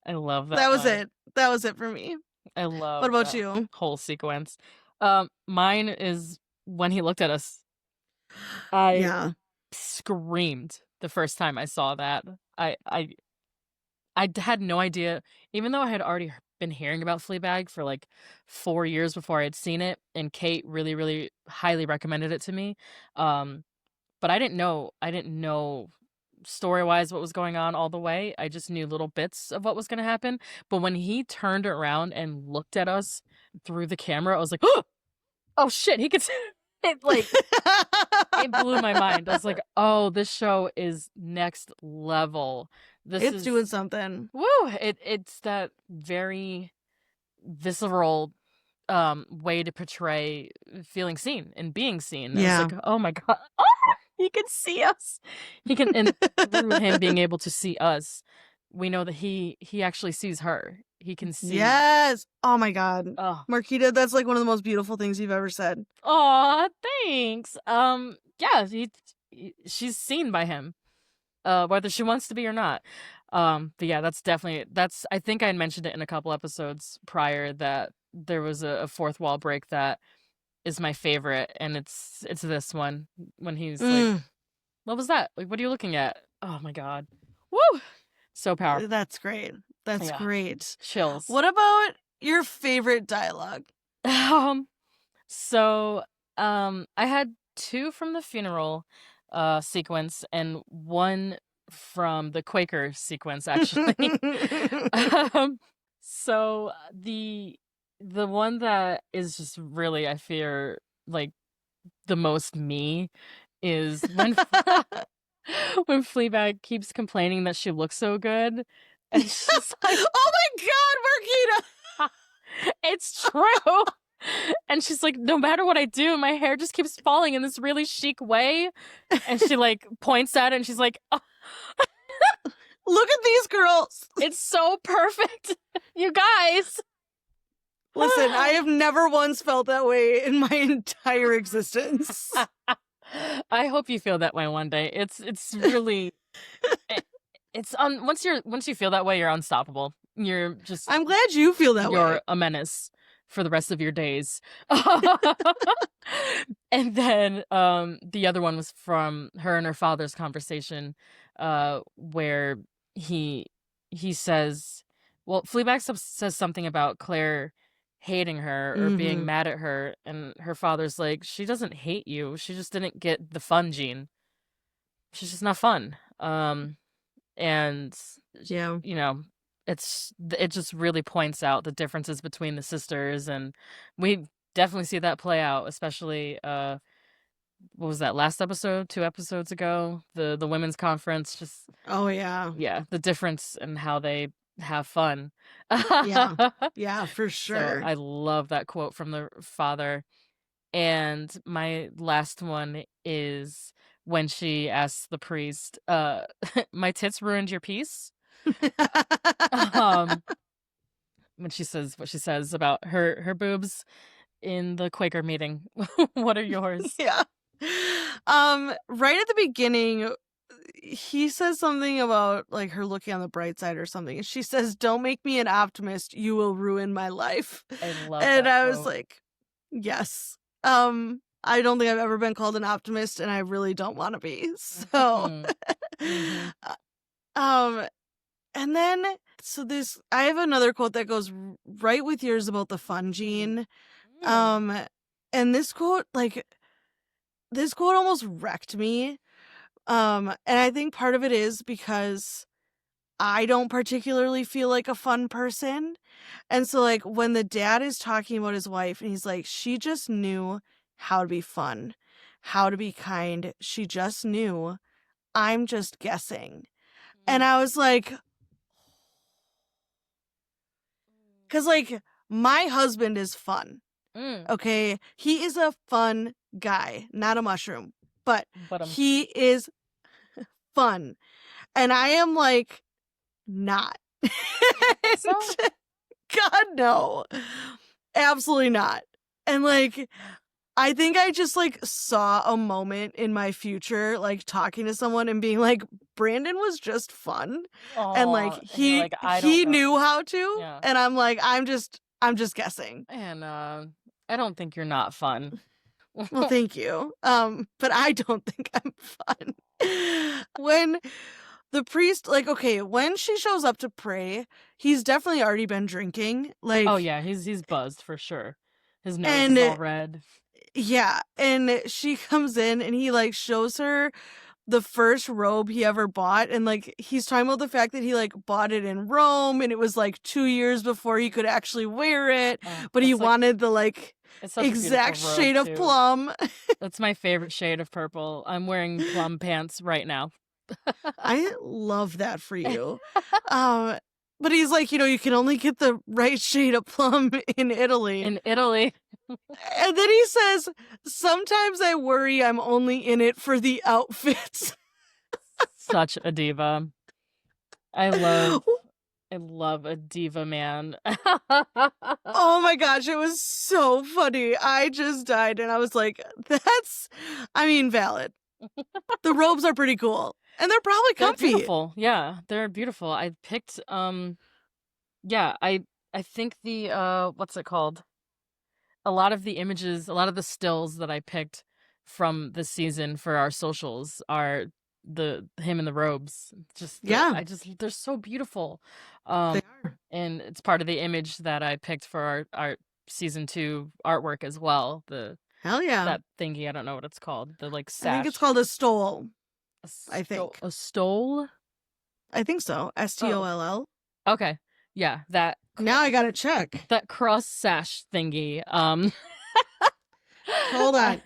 I love that. That was it. That was it for me. I love. What about you? Whole sequence. Mine is when he looked at us. Yeah. Screamed the first time I saw that. I had no idea, even though I had already been hearing about Fleabag for like 4 years before I had seen it, and Kate really, really highly recommended it to me. But I didn't know story-wise what was going on all the way. I just knew little bits of what was going to happen. But when he turned around and looked at us through the camera, I was like, oh shit, he could see it. Like, it blew my mind. I was like, oh, this show is next level. It's doing something. Woo! It's that very visceral way to portray feeling seen and being seen. Yeah. I was like, oh my god. Oh, he can see us. He can, and through him being able to see us, we know that he actually sees her. He can see. Yes. Oh my god. Oh. Mariquita, that's like one of the most beautiful things you've ever said. Aw, thanks. Yeah, she's seen by him, whether she wants to be or not. But yeah, I think I had mentioned it in a couple episodes prior that there was a fourth wall break that is my favorite, and it's this one when he's like, what was that? Like, what are you looking at? Oh my god. Woo! So powerful. That's great. That's great. Chills. What about your favorite dialogue? So I had 2 from the funeral sequence and 1 from the Quaker sequence, actually. So the one that is just really, I fear, like the most me is when when Fleabag keeps complaining that she looks so good, and she's like, oh my god, Mariquita! It's true. And she's like, no matter what I do, my hair just keeps falling in this really chic way. And she like points at it and she's like, oh. Look at these girls. It's so perfect. You guys. Listen, I have never once felt that way in my entire existence. I hope you feel that way one day. It's really once you feel that way, you're unstoppable. You're just I'm glad you feel that way. You're a menace for the rest of your days. And then the other one was from her and her father's conversation, where he says, well, Fleabag says something about Claire hating her or being mad at her, and her father's like, she doesn't hate you, she just didn't get the fun gene. She's just not fun. And yeah, you know, it just really points out the differences between the sisters, and we definitely see that play out, especially what was that, last episode, 2 episodes ago, the women's conference. Just the difference in how they have fun. yeah, for sure. So I love that quote from the father. And my last one is when she asks the priest, my tits ruined your peace. When she says what she says about her boobs in the Quaker meeting. What are yours? Yeah. Right at the beginning, he says something about like her looking on the bright side or something. And she says, "Don't make me an optimist. You will ruin my life." I love And that I was quote. like, yes. I don't think I've ever been called an optimist, and I really don't want to be. So, Mhm. um, and then I have another quote that goes right with yours about the fun gene. Mm. And this quote almost wrecked me. And I think part of it is because I don't particularly feel like a fun person. And so, like, when the dad is talking about his wife and he's like, she just knew how to be fun, how to be kind. She just knew. I'm just guessing. And I was like, because, like, my husband is fun. Mm. Okay. He is a fun guy, not a mushroom, but But he is fun. And I am like, not. you don't think so? God, no. Absolutely not. And like, I think I just like saw a moment in my future, like talking to someone and being like, Brandon was just fun. And like And you're like, I don't he know. knew how to. Yeah. And I'm like, I'm just guessing. And I don't think you're not fun. Well, thank you. But I don't think I'm fun. When the priest, like, okay, when she shows up to pray, he's definitely already been drinking. Like, Oh yeah, he's buzzed for sure. His nose is and all red. yeah, and she comes in and he like shows her the first robe he ever bought, and like he's talking about the fact that he like bought it in Rome and it was like 2 years before he could actually wear it, but he wanted the like it's such exact a beautiful shade robe, of too. plum. That's my favorite shade of purple. I'm wearing plum pants right now. I love that for you. But he's like, you can only get the right shade of plum in Italy. In Italy. And then he says, sometimes I worry I'm only in it for the outfits. Such a diva. I love a diva man. Oh my gosh, it was so funny. I just died and I was like, valid. The robes are pretty cool. And they're probably comfy. They're beautiful. Yeah, they're beautiful. I picked yeah, I think the what's it called? A lot of the images, a lot of the stills that I picked from this season for our socials are him in the robes. They're so beautiful. They are. And it's part of the image that I picked for our season 2 artwork as well. Hell yeah. That thingy, I don't know what it's called. The like sash. I think it's called a stole. I think. A stole? I think so. STOLL. Okay. Yeah, that. Now I gotta check. That cross sash thingy. Hold on.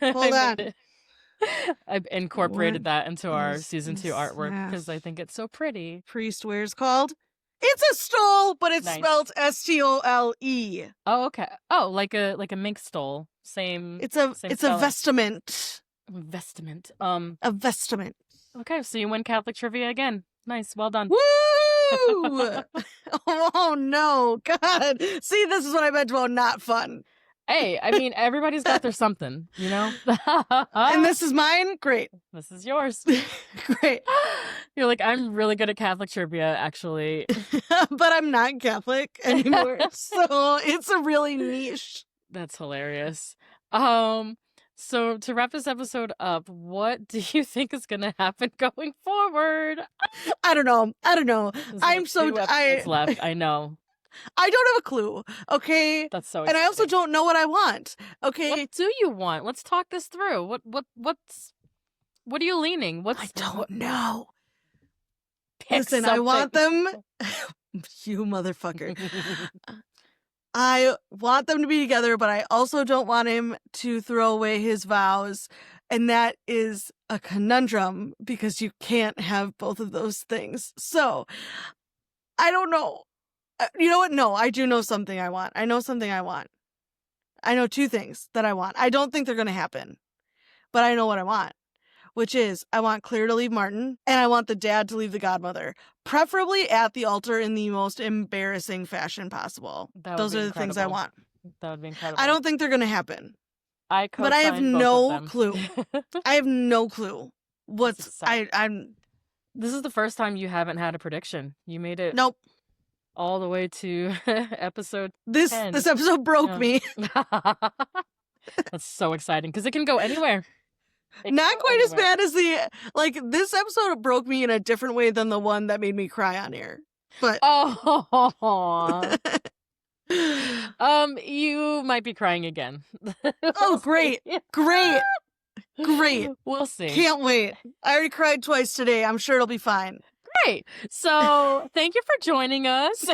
I've incorporated that into our season 2 artwork because I think it's so pretty. Priest wears called. It's a stole, but it's spelled STOLE. Oh, okay. Oh, like a mink stole. Same. It's a spelling. vestment. Vestment. A vestment. Okay, so you win Catholic trivia again. Nice, well done. Woo! Oh no, God! See, this is what I meant about not fun. Hey, I mean, everybody's got their something, you know? And this is mine? Great. This is yours. Great. You're like, I'm really good at Catholic trivia, actually. But I'm not Catholic anymore, so it's a really niche. That's hilarious. So to wrap this episode up, what do you think is going to happen going forward? I don't know. I'm so... left, I know. I don't have a clue, okay? That's so exciting. And I also don't know what I want, okay? What do you want? Let's talk this through. What are you leaning? I don't know. Listen, I want them... You motherfucker. I want them to be together, but I also don't want him to throw away his vows. And that is a conundrum because you can't have both of those things. So, I don't know. You know what? No, I do know something I want. I know something I want. I know 2 things that I want. I don't think they're going to happen, but I know what I want, which is I want Claire to leave Martin and I want the dad to leave the godmother, preferably at the altar in the most embarrassing fashion possible. Those are the things I want. That would be incredible. I don't think they're going to happen. But I have no clue. I have no clue. I'm This is the first time you haven't had a prediction. You made it Nope. all the way to episode This 10. episode broke me. That's so exciting because it can go anywhere. Not quite as bad as this episode broke me in a different way than the one that made me cry on air. But you might be crying again. Oh, great. Great. We'll see. Can't wait. I already cried twice today. I'm sure it'll be fine. Great. So thank you for joining us.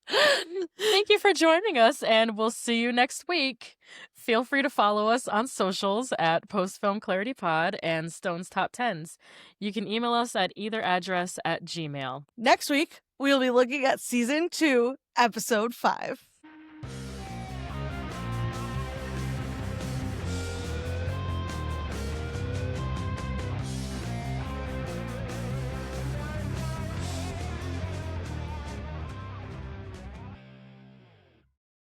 Thank you for joining us, and we'll see you next week. Feel free to follow us on socials at Postfilm Clarity Pod and Stone's Top Tens. You can email us at either address at Gmail. Next week, we'll be looking at Season 2, Episode 5.